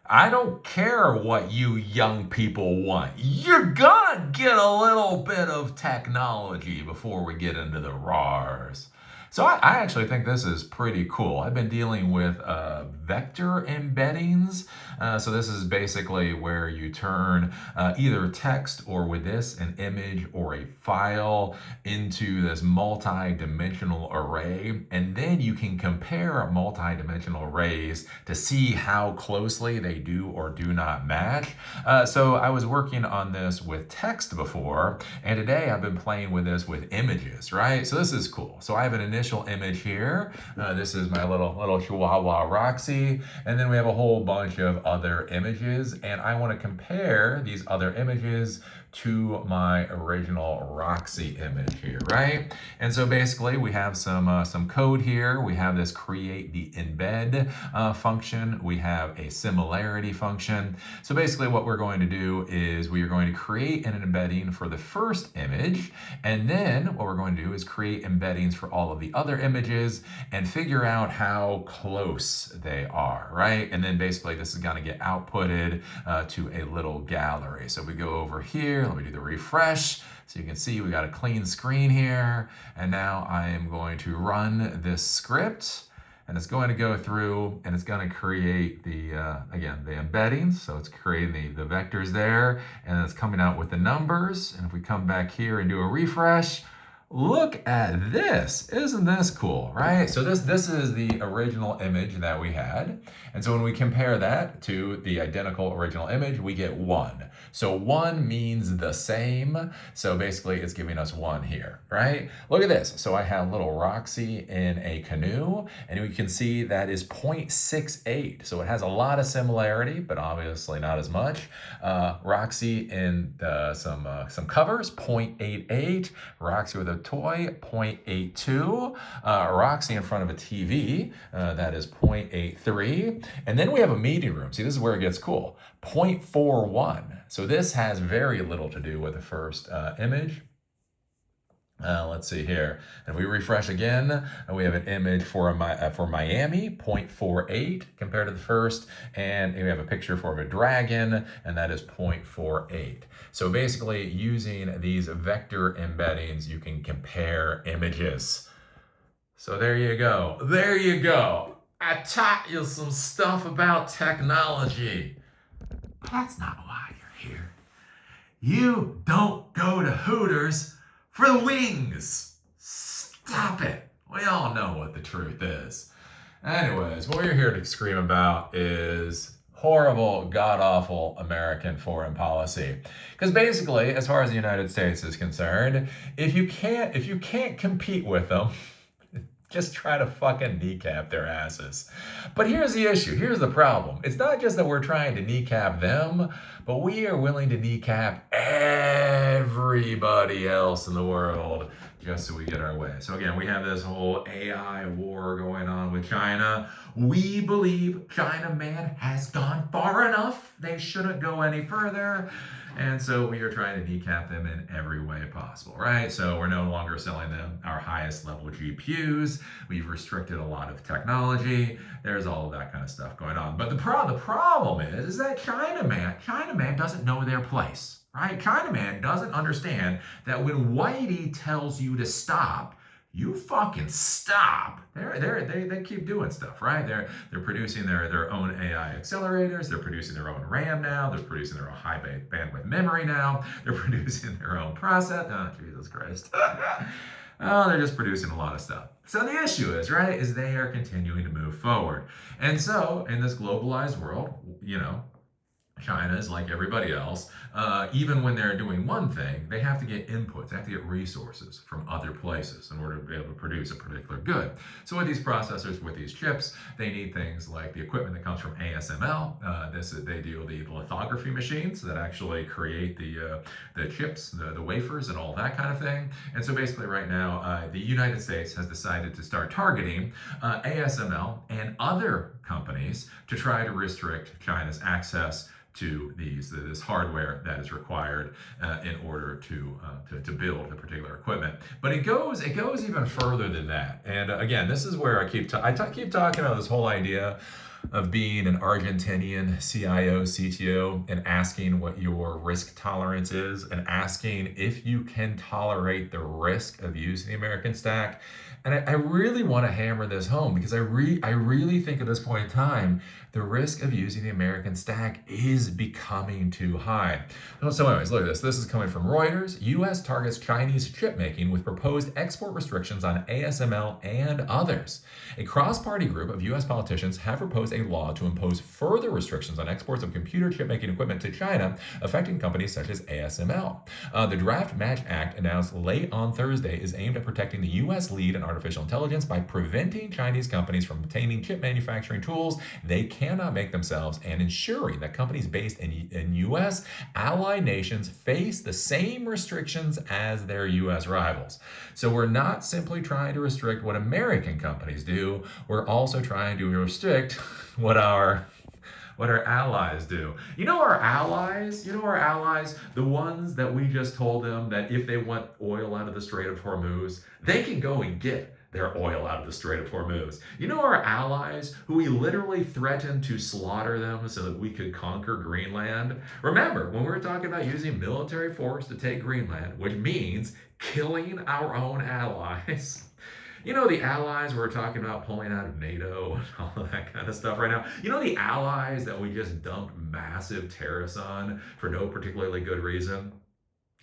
I don't care what you young people want. You're gonna get a little bit of technology before we get into the RARs. So I actually think this is pretty cool. I've been dealing with vector embeddings. So this is basically where you turn either text or with this, an image or a file into this multi-dimensional array. And then you can compare multi-dimensional arrays to see how closely they do or do not match. So I was working on this with text before, and today I've been playing with this with images, right? So this is cool. So I have an initial image here. This is my little Chihuahua Roxy, and then we have a whole bunch of other images, and I want to compare these other images to my original Roxy image here, right? And so basically we have some code here. We have this create the embed function. We have a similarity function. So basically what we're going to do is we are going to create an embedding for the first image, and then what we're going to do is create embeddings for all of the other images and figure out how close they are, right? And then basically this is going to get outputted to a little gallery. So if we go over here, let me do the refresh. So you can see we got a clean screen here. And now I am going to run this script, and it's going to go through and it's going to create the, again, the embeddings. So it's creating the vectors there, and it's coming out with the numbers. And if we come back here and do a refresh, look at this. Isn't this cool, right? So this is the original image that we had. And so when we compare that to the identical original image, we get 1. So 1 means the same. So basically it's giving us 1 here, right? Look at this. So I have little Roxy in a canoe, and we can see that is 0.68. So it has a lot of similarity, but obviously not as much. Roxy in some covers, 0.88. Roxy with a toy, 0.82. Roxy in front of a TV, that is 0.83. And then we have a meeting room. See, this is where it gets cool. 0.41. So this has very little to do with the first image. Let's see here. And we refresh again, and we have an image for Miami, 0.48 compared to the first, and we have a picture for a dragon, and that is 0.48. So basically, using these vector embeddings, you can compare images. So there you go. There you go. I taught you some stuff about technology. That's not why you're here. You don't go to Hooters for the wings. Stop it. We all know what the truth is. Anyways, what we're here to scream about is horrible, god-awful American foreign policy. Because basically, as far as the United States is concerned, if you can't compete with them, just try to fucking kneecap their asses. But here's the issue. Here's the problem. It's not just that we're trying to kneecap them, but we are willing to kneecap everybody else in the world just so we get our way. So again, we have this whole AI war going on with China. We believe China, man, has gone far enough. They shouldn't go any further. And so we are trying to kneecap them in every way possible, right? So we're no longer selling them our highest level GPUs. We've restricted a lot of technology. There's all of that kind of stuff going on. But the problem is that China man doesn't know their place, right? China man doesn't understand that when Whitey tells you to stop, you fucking stop. They keep doing stuff, right? They're producing their own AI accelerators. They're producing their own RAM now. They're producing their own high bandwidth memory now. They're producing their own process. Oh, Jesus Christ. Oh, they're just producing a lot of stuff. So the issue is, right, is they are continuing to move forward. And so in this globalized world, you know, China is like everybody else. Even when they're doing one thing, they have to get inputs, they have to get resources from other places in order to be able to produce a particular good. So with these processors, with these chips, they need things like the equipment that comes from ASML. They deal the lithography machines that actually create the chips, the wafers, and all that kind of thing. And so basically right now, the United States has decided to start targeting ASML and other companies to try to restrict China's access to this hardware that is required in order to build the particular equipment. But it goes even further than that. And again, this is where I keep talking about this whole idea of being an Argentinian CIO, CTO, and asking what your risk tolerance is and asking if you can tolerate the risk of using the American stack. And I really want to hammer this home because I really think at this point in time, the risk of using the American stack is becoming too high. So anyways, look at this. This is coming from Reuters. U.S. targets Chinese chip making with proposed export restrictions on ASML and others. A cross-party group of U.S. politicians have proposed a law to impose further restrictions on exports of computer chip-making equipment to China, affecting companies such as ASML. The Draft Match Act, announced late on Thursday, is aimed at protecting the U.S. lead in artificial intelligence by preventing Chinese companies from obtaining chip manufacturing tools they cannot make themselves and ensuring that companies based in U.S. ally nations face the same restrictions as their U.S. rivals. So we're not simply trying to restrict what American companies do, we're also trying to restrict what our allies do. Our allies, the ones that we just told them that if they want oil out of the Strait of Hormuz, they can go and get their oil out of the Strait of Hormuz. Our allies who we literally threatened to slaughter them so that we could conquer Greenland. Remember, when we were talking about using military force to take Greenland, which means killing our own allies. The allies we're talking about pulling out of NATO and all of that kind of stuff right now. The allies that we just dumped massive tariffs on for no particularly good reason.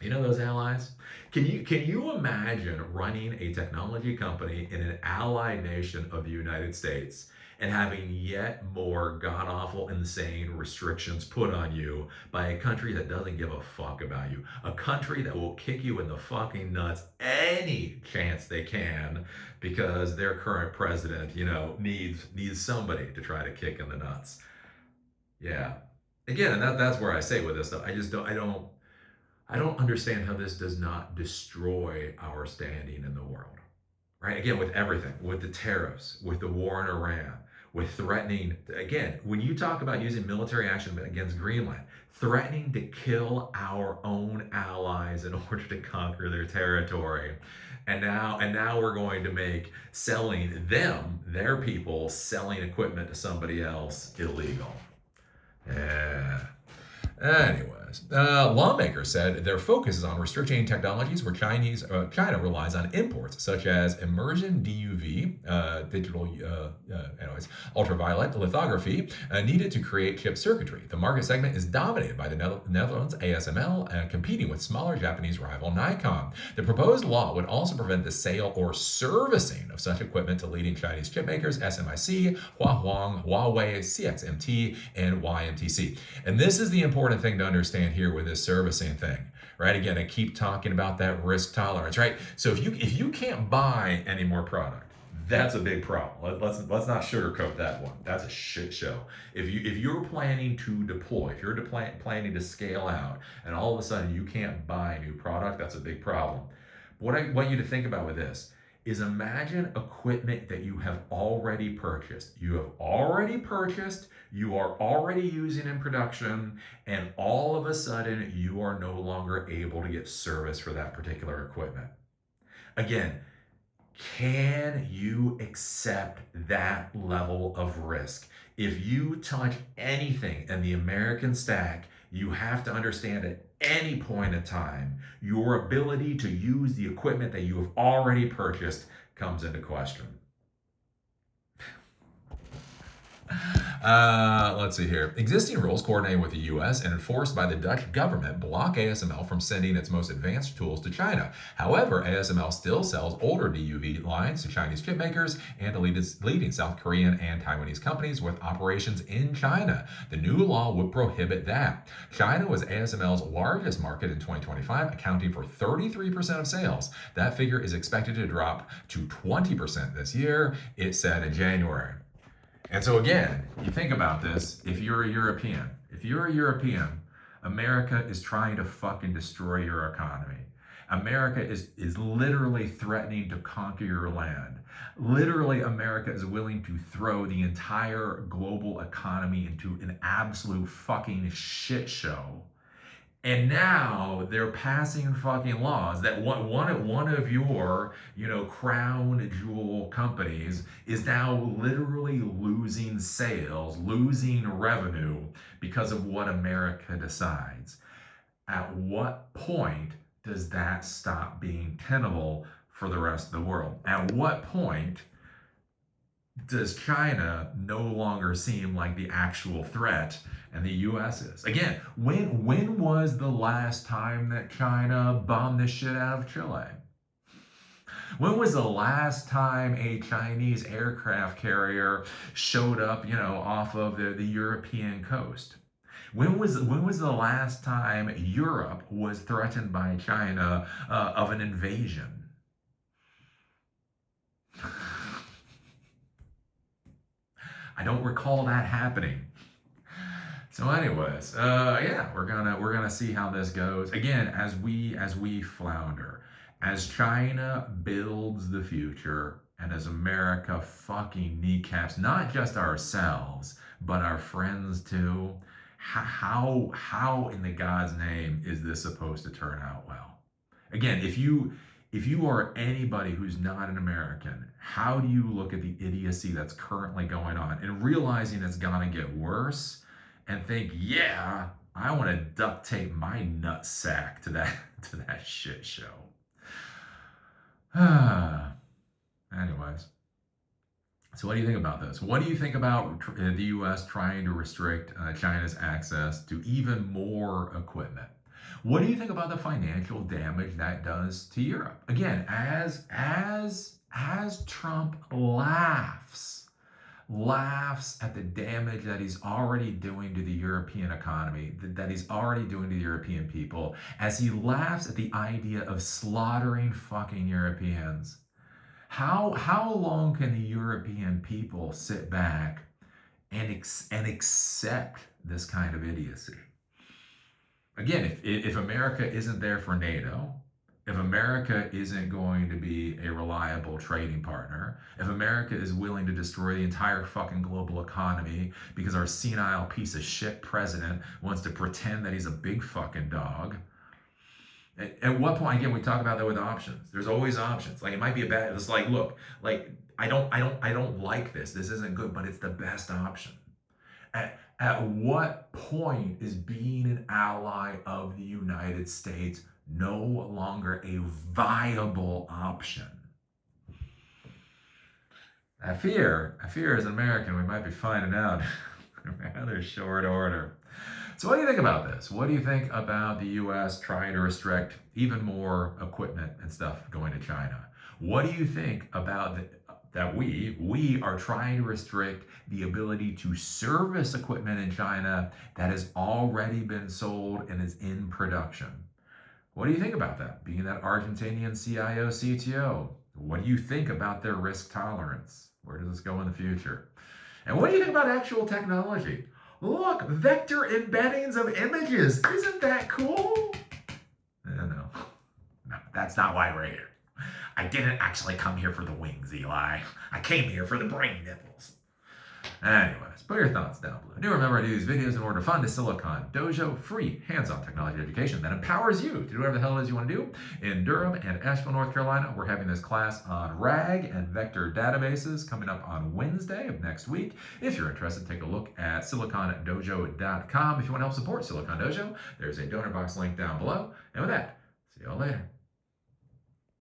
Those allies? Can you imagine running a technology company in an allied nation of the United States and having yet more god-awful, insane restrictions put on you by a country that doesn't give a fuck about you? A country that will kick you in the fucking nuts any chance they can because their current president, needs somebody to try to kick in the nuts. Yeah. Again, and that's where I say with this stuff, I don't understand how this does not destroy our standing in the world, right? Again, with everything, with the tariffs, with the war in Iran, with threatening, again, when you talk about using military action against Greenland, threatening to kill our own allies in order to conquer their territory. And now we're going to make selling them, their people, selling equipment to somebody else illegal. Yeah. Anyways, lawmakers said their focus is on restricting technologies where China relies on imports, such as immersion DUV, ultraviolet lithography, needed to create chip circuitry. The market segment is dominated by the Netherlands ASML, competing with smaller Japanese rival Nikon. The proposed law would also prevent the sale or servicing of such equipment to leading Chinese chip makers SMIC, Huawei, CXMT, and YMTC. And this is the important thing to understand here with this servicing thing, right? Again, I keep talking about that risk tolerance, right? So if you can't buy any more product, that's a big problem. Let's not sugarcoat that one. That's a shit show. If you're planning to deploy, if you're planning to scale out, and all of a sudden you can't buy new product, that's a big problem. But what I want you to think about with this is imagine equipment that you have already purchased. You have already purchased, you are already using in production, and all of a sudden you are no longer able to get service for that particular equipment. Again, can you accept that level of risk? If you touch anything in the American stack, you have to understand at any point in time, your ability to use the equipment that you have already purchased comes into question. Let's see here. Existing rules coordinated with the U.S. and enforced by the Dutch government block ASML from sending its most advanced tools to China. However, ASML still sells older DUV lines to Chinese chip makers and to leading South Korean and Taiwanese companies with operations in China. The new law would prohibit that. China was ASML's largest market in 2025, accounting for 33% of sales. That figure is expected to drop to 20% this year, it said in January. And so again, you think about this, if you're a European, America is trying to fucking destroy your economy. America is literally threatening to conquer your land. Literally, America is willing to throw the entire global economy into an absolute fucking shit show. And now they're passing fucking laws that one of your, crown jewel companies is now literally losing sales, losing revenue because of what America decides. At what point does that stop being tenable for the rest of the world? At what point does China no longer seem like the actual threat and the US is? Again, when was the last time that China bombed the shit out of Chile? When was the last time a Chinese aircraft carrier showed up, off of the European coast? When was the last time Europe was threatened by China of an invasion? I don't recall that happening. So, anyways, yeah, we're gonna see how this goes. Again, as we flounder, as China builds the future, and as America fucking kneecaps not just ourselves but our friends too. How in the God's name is this supposed to turn out well? Again, if you are anybody who's not an American, how do you look at the idiocy that's currently going on and realizing it's gonna get worse and think, yeah, I want to duct tape my nutsack to that shit show. Anyways, so what do you think about this? What do you think about the U.S. trying to restrict China's access to even more equipment? What do you think about the financial damage that does to Europe? Again, as Trump laughs at the damage that he's already doing to the European economy, that he's already doing to the European people, as he laughs at the idea of slaughtering fucking Europeans. How long can the European people sit back and accept this kind of idiocy? Again, if America isn't there for NATO, if America isn't going to be a reliable trading partner, if America is willing to destroy the entire fucking global economy because our senile piece of shit president wants to pretend that he's a big fucking dog, at what point, again, we talk about that with options. There's always options. Like, it might be a bad, it's like, look, like, I don't like this. This isn't good, but it's the best option. At what point is being an ally of the United States no longer a viable option? I fear as an American, we might be finding out in rather short order. So what do you think about this? What do you think about the U.S. trying to restrict even more equipment and stuff going to China? What do you think about that we are trying to restrict the ability to service equipment in China that has already been sold and is in production? What do you think about that? Being that Argentinian CIO, CTO, what do you think about their risk tolerance? Where does this go in the future? And what do you think about actual technology? Look, vector embeddings of images. Isn't that cool? No, that's not why we're here. I didn't actually come here for the wings, Eli. I came here for the brain nipples. Anyways, put your thoughts down below. Do remember I do these videos in order to fund a Silicon Dojo free hands-on technology education that empowers you to do whatever the hell it is you want to do. In Durham and Asheville, North Carolina, we're having this class on RAG and vector databases coming up on Wednesday of next week. If you're interested, take a look at silicondojo.com. If you want to help support Silicon Dojo, there's a donor box link down below. And with that, see y'all later.